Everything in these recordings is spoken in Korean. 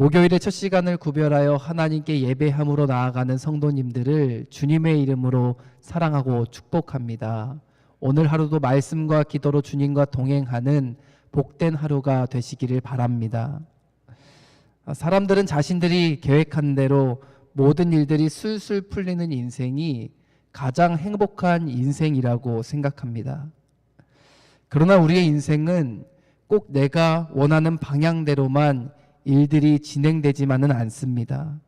목요일의 첫 시간을 구별하여 하나님께 예배함으로 나아가는 성도님들을 주님의 이름으로 사랑하고 축복합니다. 오늘 하루도 말씀과 기도로 주님과 동행하는 복된 하루가 되시기를 바랍니다. 사람들은 자신들이 계획한 대로 모든 일들이 술술 풀리는 인생이 가장 행복한 인생이라고 생각합니다. 그러나 우리의 인생은 꼭 내가 원하는 방향대로만 일들이 진행되지만은 않습니다.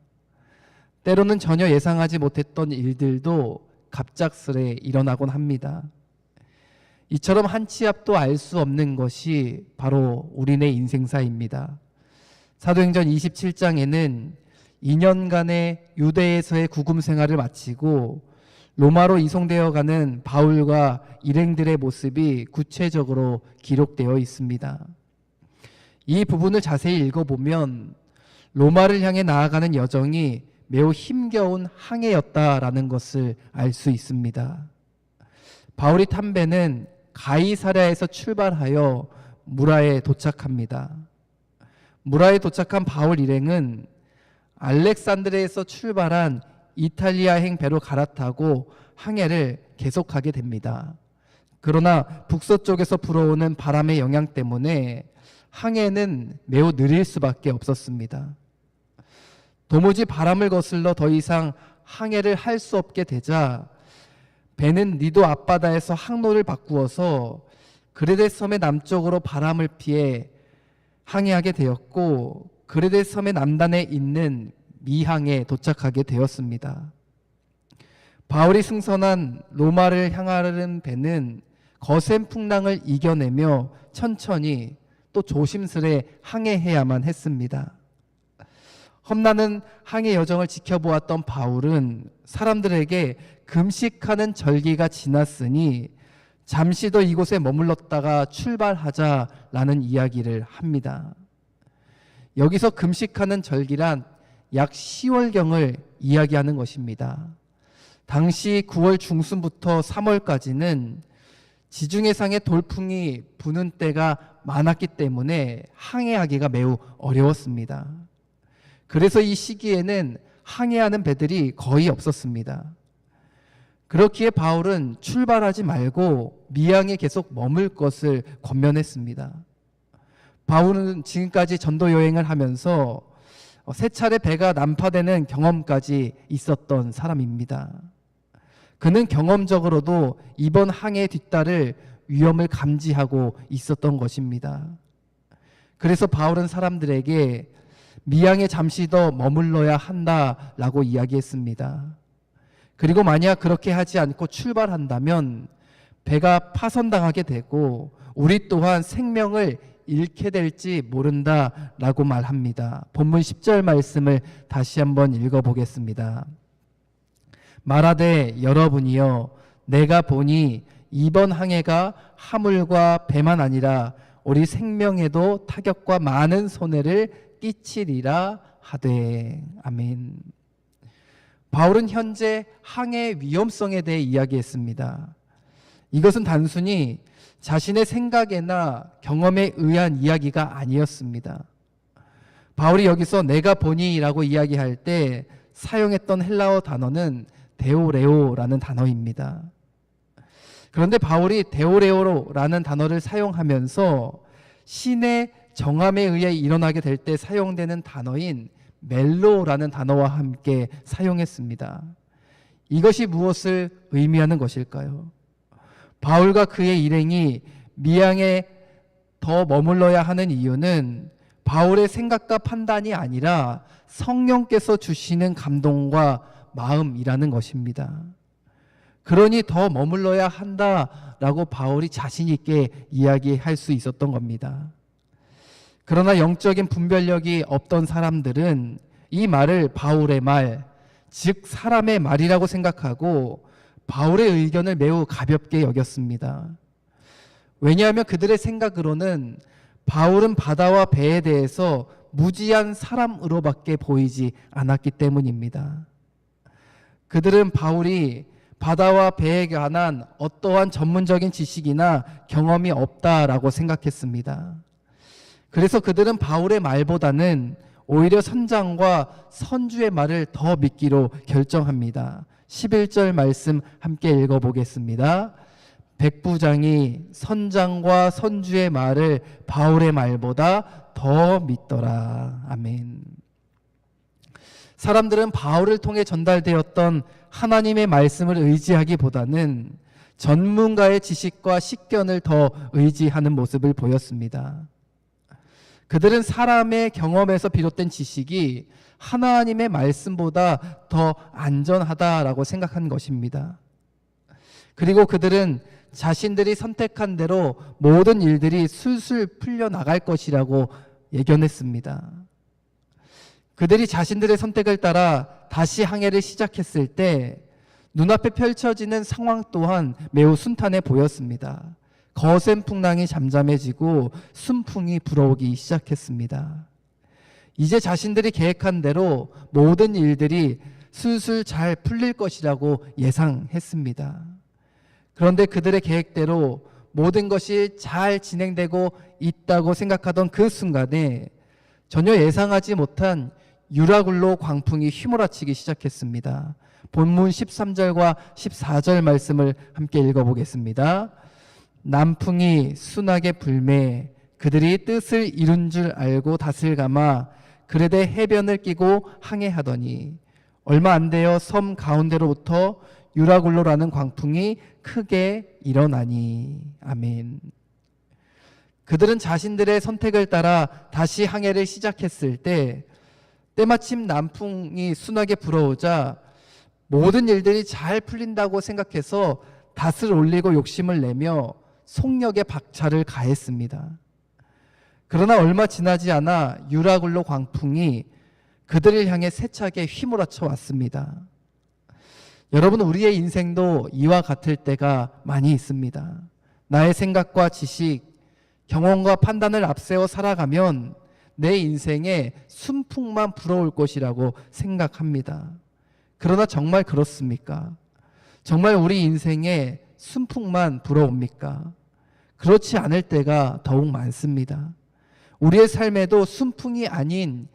때로는 전혀 예상하지 못했던 일들도 갑작스레 일어나곤 합니다. 이처럼 한 치 앞도 알 수 없는 것이 바로 우리네 인생사입니다. 사도행전 27장에는 2년간의 유대에서의 구금 생활을 마치고 로마로 이송되어 가는 바울과 일행들의 모습이 구체적으로 기록되어 있습니다. 이 부분을 자세히 읽어보면 로마를 향해 나아가는 여정이 매우 힘겨운 항해였다라는 것을 알 수 있습니다. 바울이 탄 배는 가이사랴에서 출발하여 무라에 도착합니다. 무라에 도착한 바울 일행은 알렉산드리아에서 출발한 이탈리아행 배로 갈아타고 항해를 계속하게 됩니다. 그러나 북서쪽에서 불어오는 바람의 영향 때문에 항해는 매우 느릴 수밖에 없었습니다. 도무지 바람을 거슬러 더 이상 항해를 할 수 없게 되자 배는 니도 앞바다에서 항로를 바꾸어서 그레데 섬의 남쪽으로 바람을 피해 항해하게 되었고, 그레데 섬의 남단에 있는 미항에 도착하게 되었습니다. 바울이 승선한 로마를 향하는 배는 거센 풍랑을 이겨내며 천천히 또 조심스레 항해해야만 했습니다. 험난한 항해 여정을 지켜보았던 바울은 사람들에게 금식하는 절기가 지났으니 잠시 더 이곳에 머물렀다가 출발하자라는 이야기를 합니다. 여기서 금식하는 절기란 약 10월경을 이야기하는 것입니다. 당시 9월 중순부터 3월까지는 지중해상에 돌풍이 부는 때가 많았기 때문에 항해하기가 매우 어려웠습니다. 그래서 이 시기에는 항해하는 배들이 거의 없었습니다. 그렇기에 바울은 출발하지 말고 미항에 계속 머물 것을 권면했습니다. 바울은 지금까지 전도 여행을 하면서 세 차례 배가 난파되는 경험까지 있었던 사람입니다. 그는 경험적으로도 이번 항해에 뒤따를 위험을 감지하고 있었던 것입니다. 그래서 바울은 사람들에게 미항에 잠시 더 머물러야 한다라고 이야기했습니다. 그리고 만약 그렇게 하지 않고 출발한다면 배가 파손당하게 되고 우리 또한 생명을 잃게 될지 모른다라고 말합니다. 본문 10절 말씀을 다시 한번 읽어보겠습니다. 말하되 여러분이여 내가 보니 이번 항해가 화물과 배만 아니라 우리 생명에도 타격과 많은 손해를 끼치리라 하되. 아멘. 바울은 현재 항해의 위험성에 대해 이야기했습니다. 이것은 단순히 자신의 생각이나 경험에 의한 이야기가 아니었습니다. 바울이 여기서 내가 보니라고 이야기할 때 사용했던 헬라어 단어는 데오레오라는 단어입니다. 그런데 바울이 데오레오라는 단어를 사용하면서 신의 정함에 의해 일어나게 될 때 사용되는 단어인 멜로라는 단어와 함께 사용했습니다. 이것이 무엇을 의미하는 것일까요? 바울과 그의 일행이 미항에 더 머물러야 하는 이유는 바울의 생각과 판단이 아니라 성령께서 주시는 감동과 마음이라는 것입니다. 그러니 더 머물러야 한다라고 바울이 자신 있게 이야기할 수 있었던 겁니다. 그러나 영적인 분별력이 없던 사람들은 이 말을 바울의 말, 즉 사람의 말이라고 생각하고 바울의 의견을 매우 가볍게 여겼습니다. 왜냐하면 그들의 생각으로는 바울은 바다와 배에 대해서 무지한 사람으로밖에 보이지 않았기 때문입니다. 그들은 바울이 바다와 배에 관한 어떠한 전문적인 지식이나 경험이 없다라고 생각했습니다. 그래서 그들은 바울의 말보다는 오히려 선장과 선주의 말을 더 믿기로 결정합니다. 11절 말씀 함께 읽어보겠습니다. 백부장이 선장과 선주의 말을 바울의 말보다 더 믿더라. 아멘. 사람들은 바울을 통해 전달되었던 하나님의 말씀을 의지하기보다는 전문가의 지식과 식견을 더 의지하는 모습을 보였습니다. 그들은 사람의 경험에서 비롯된 지식이 하나님의 말씀보다 더 안전하다라고 생각한 것입니다. 그리고 그들은 자신들이 선택한 대로 모든 일들이 술술 풀려나갈 것이라고 예견했습니다. 그들이 자신들의 선택을 따라 다시 항해를 시작했을 때 눈앞에 펼쳐지는 상황 또한 매우 순탄해 보였습니다. 거센 풍랑이 잠잠해지고 순풍이 불어오기 시작했습니다. 이제 자신들이 계획한 대로 모든 일들이 술술 잘 풀릴 것이라고 예상했습니다. 그런데 그들의 계획대로 모든 것이 잘 진행되고 있다고 생각하던 그 순간에 전혀 예상하지 못한 유라굴로 광풍이 휘몰아치기 시작했습니다. 본문 13절과 14절 말씀을 함께 읽어보겠습니다. 남풍이 순하게 불매 그들이 뜻을 이룬 줄 알고 닷을 감아 그레데 해변을 끼고 항해하더니 얼마 안 되어 섬 가운데로부터 유라굴로라는 광풍이 크게 일어나니. 아멘. 그들은 자신들의 선택을 따라 다시 항해를 시작했을 때 때마침 남풍이 순하게 불어오자 모든 일들이 잘 풀린다고 생각해서 닷을 올리고 욕심을 내며 속력에 박차를 가했습니다. 그러나 얼마 지나지 않아 유라굴로 광풍이 그들을 향해 세차게 휘몰아쳐 왔습니다. 여러분, 우리의 인생도 이와 같을 때가 많이 있습니다. 나의 생각과 지식, 경험과 판단을 앞세워 살아가면 내 인생에 순풍만 불어올 것이라고 생각합니다. 그러나 정말 그렇습니까? 정말 우리 인생에 순풍만 불어옵니까? 그렇지 않을 때가 더욱 많습니다. 우리의 삶에도 순풍이 아닌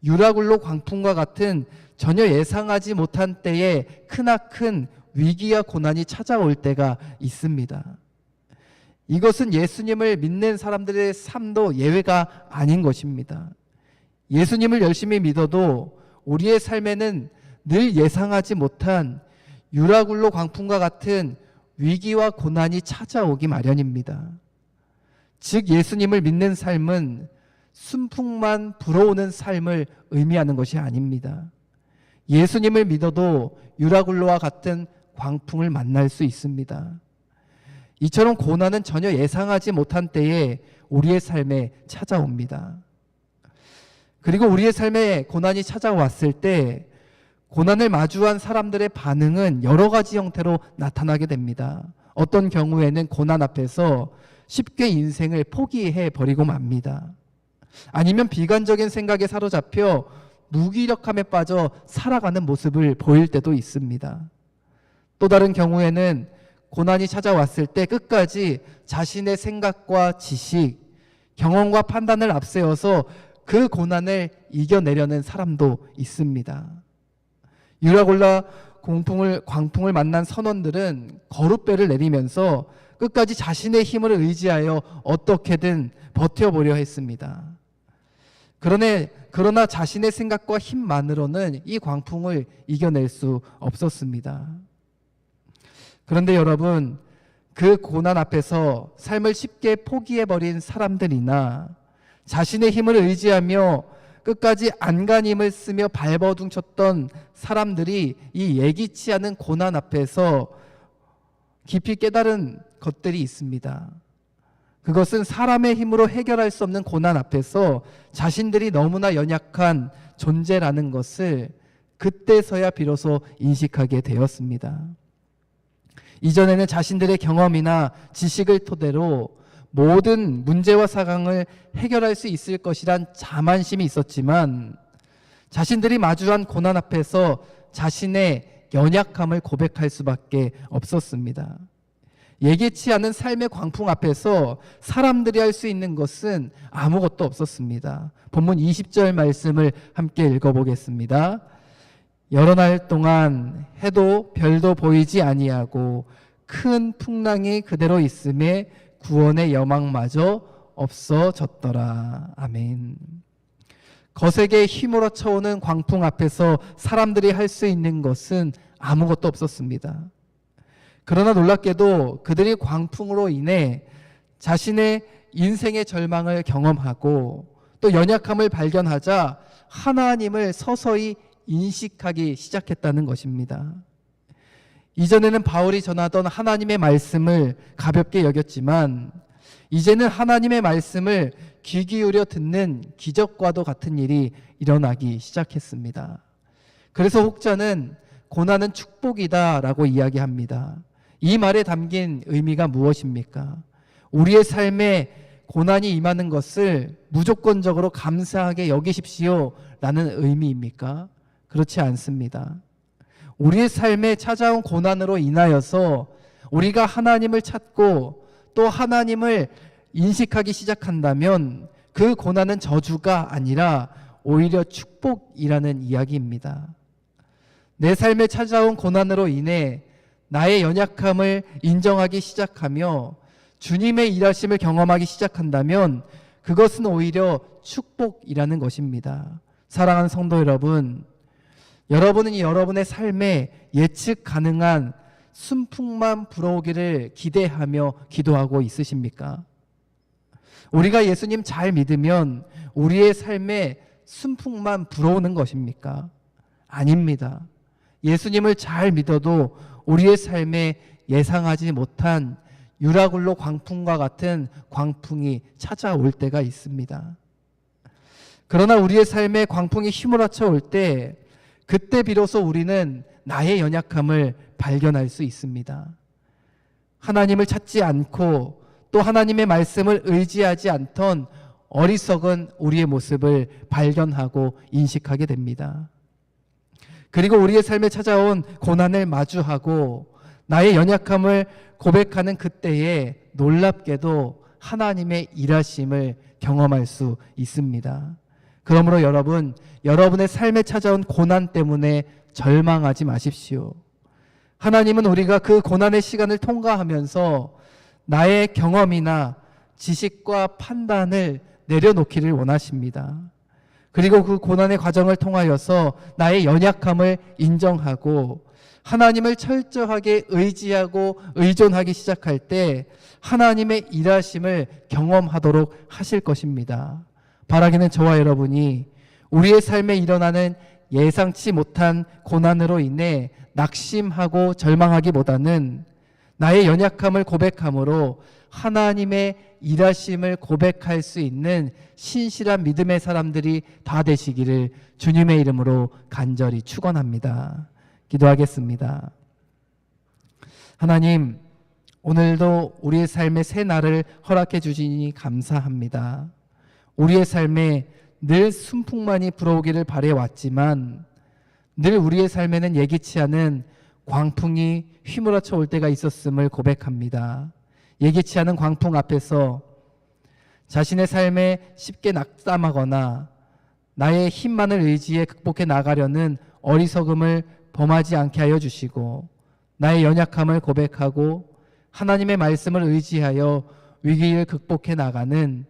유라굴로 광풍과 같은 전혀 예상하지 못한 때에 크나큰 위기와 고난이 찾아올 때가 있습니다. 이것은 예수님을 믿는 사람들의 삶도 예외가 아닌 것입니다. 예수님을 열심히 믿어도 우리의 삶에는 늘 예상하지 못한 유라굴로 광풍과 같은 위기와 고난이 찾아오기 마련입니다. 즉 예수님을 믿는 삶은 순풍만 불어오는 삶을 의미하는 것이 아닙니다. 예수님을 믿어도 유라굴로와 같은 광풍을 만날 수 있습니다. 이처럼 고난은 전혀 예상하지 못한 때에 우리의 삶에 찾아옵니다. 그리고 우리의 삶에 고난이 찾아왔을 때 고난을 마주한 사람들의 반응은 여러 가지 형태로 나타나게 됩니다. 어떤 경우에는 고난 앞에서 쉽게 인생을 포기해 버리고 맙니다. 아니면 비관적인 생각에 사로잡혀 무기력함에 빠져 살아가는 모습을 보일 때도 있습니다. 또 다른 경우에는 고난이 찾아왔을 때 끝까지 자신의 생각과 지식, 경험과 판단을 앞세워서 그 고난을 이겨내려는 사람도 있습니다. 유라굴로 광풍을 만난 선원들은 거룻배를 내리면서 끝까지 자신의 힘을 의지하여 어떻게든 버텨보려 했습니다. 그러나 자신의 생각과 힘만으로는 이 광풍을 이겨낼 수 없었습니다. 그런데 여러분, 그 고난 앞에서 삶을 쉽게 포기해버린 사람들이나 자신의 힘을 의지하며 끝까지 안간힘을 쓰며 발버둥 쳤던 사람들이 이 예기치 않은 고난 앞에서 깊이 깨달은 것들이 있습니다. 그것은 사람의 힘으로 해결할 수 없는 고난 앞에서 자신들이 너무나 연약한 존재라는 것을 그때서야 비로소 인식하게 되었습니다. 이전에는 자신들의 경험이나 지식을 토대로 모든 문제와 상황을 해결할 수 있을 것이란 자만심이 있었지만 자신들이 마주한 고난 앞에서 자신의 연약함을 고백할 수밖에 없었습니다. 예기치 않은 삶의 광풍 앞에서 사람들이 할 수 있는 것은 아무것도 없었습니다. 본문 20절 말씀을 함께 읽어보겠습니다. 여러 날 동안 해도 별도 보이지 아니하고 큰 풍랑이 그대로 있음에 구원의 여망마저 없어졌더라. 아멘. 거세게 휘몰아쳐 오는 광풍 앞에서 사람들이 할 수 있는 것은 아무것도 없었습니다. 그러나 놀랍게도 그들이 광풍으로 인해 자신의 인생의 절망을 경험하고 또 연약함을 발견하자 하나님을 서서히 인식하기 시작했다는 것입니다. 이전에는 바울이 전하던 하나님의 말씀을 가볍게 여겼지만 이제는 하나님의 말씀을 귀 기울여 듣는 기적과도 같은 일이 일어나기 시작했습니다. 그래서 혹자는 고난은 축복이다라고 이야기합니다. 이 말에 담긴 의미가 무엇입니까? 우리의 삶에 고난이 임하는 것을 무조건적으로 감사하게 여기십시오 라는 의미입니까? 그렇지 않습니다. 우리의 삶에 찾아온 고난으로 인하여서 우리가 하나님을 찾고 또 하나님을 인식하기 시작한다면 그 고난은 저주가 아니라 오히려 축복이라는 이야기입니다. 내 삶에 찾아온 고난으로 인해 나의 연약함을 인정하기 시작하며 주님의 일하심을 경험하기 시작한다면 그것은 오히려 축복이라는 것입니다. 사랑하는 성도 여러분, 여러분은 여러분의 삶에 예측 가능한 순풍만 불어오기를 기대하며 기도하고 있으십니까? 우리가 예수님 잘 믿으면 우리의 삶에 순풍만 불어오는 것입니까? 아닙니다. 예수님을 잘 믿어도 우리의 삶에 예상하지 못한 유라굴로 광풍과 같은 광풍이 찾아올 때가 있습니다. 그러나 우리의 삶에 광풍이 휘몰아쳐 올 때 그때 비로소 우리는 나의 연약함을 발견할 수 있습니다. 하나님을 찾지 않고 또 하나님의 말씀을 의지하지 않던 어리석은 우리의 모습을 발견하고 인식하게 됩니다. 그리고 우리의 삶에 찾아온 고난을 마주하고 나의 연약함을 고백하는 그때에 놀랍게도 하나님의 일하심을 경험할 수 있습니다. 그러므로 여러분, 여러분의 삶에 찾아온 고난 때문에 절망하지 마십시오. 하나님은 우리가 그 고난의 시간을 통과하면서 나의 경험이나 지식과 판단을 내려놓기를 원하십니다. 그리고 그 고난의 과정을 통하여서 나의 연약함을 인정하고 하나님을 철저하게 의지하고 의존하기 시작할 때 하나님의 일하심을 경험하도록 하실 것입니다. 바라기는 저와 여러분이 우리의 삶에 일어나는 예상치 못한 고난으로 인해 낙심하고 절망하기보다는 나의 연약함을 고백함으로 하나님의 일하심을 고백할 수 있는 신실한 믿음의 사람들이 다 되시기를 주님의 이름으로 간절히 축원합니다. 기도하겠습니다. 하나님, 오늘도 우리의 삶의 새 날을 허락해 주시니 감사합니다. 우리의 삶에 늘 순풍만이 불어오기를 바래왔지만 늘 우리의 삶에는 예기치 않은 광풍이 휘몰아쳐 올 때가 있었음을 고백합니다. 예기치 않은 광풍 앞에서 자신의 삶에 쉽게 낙담하거나 나의 힘만을 의지해 극복해 나가려는 어리석음을 범하지 않게 하여 주시고 나의 연약함을 고백하고 하나님의 말씀을 의지하여 위기를 극복해 나가는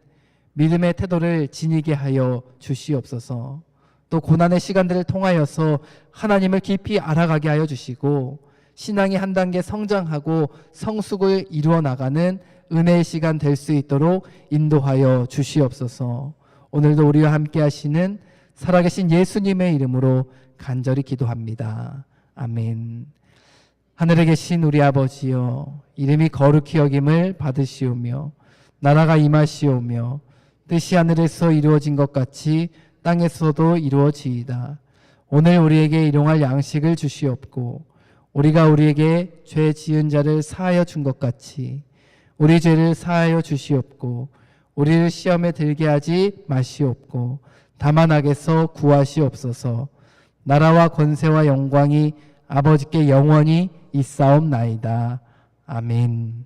믿음의 태도를 지니게 하여 주시옵소서. 또 고난의 시간들을 통하여서 하나님을 깊이 알아가게 하여 주시고 신앙이 한 단계 성장하고 성숙을 이루어 나가는 은혜의 시간 될 수 있도록 인도하여 주시옵소서. 오늘도 우리와 함께 하시는 살아계신 예수님의 이름으로 간절히 기도합니다. 아멘. 하늘에 계신 우리 아버지여, 이름이 거룩히 여김을 받으시오며 나라가 임하시오며 뜻이 하늘에서 이루어진 것 같이 땅에서도 이루어지이다. 오늘 우리에게 일용할 양식을 주시옵고 우리가 우리에게 죄 지은 자를 사하여 준 것 같이 우리 죄를 사하여 주시옵고 우리를 시험에 들게 하지 마시옵고 다만 악에서 구하시옵소서. 나라와 권세와 영광이 아버지께 영원히 있사옵나이다. 아멘.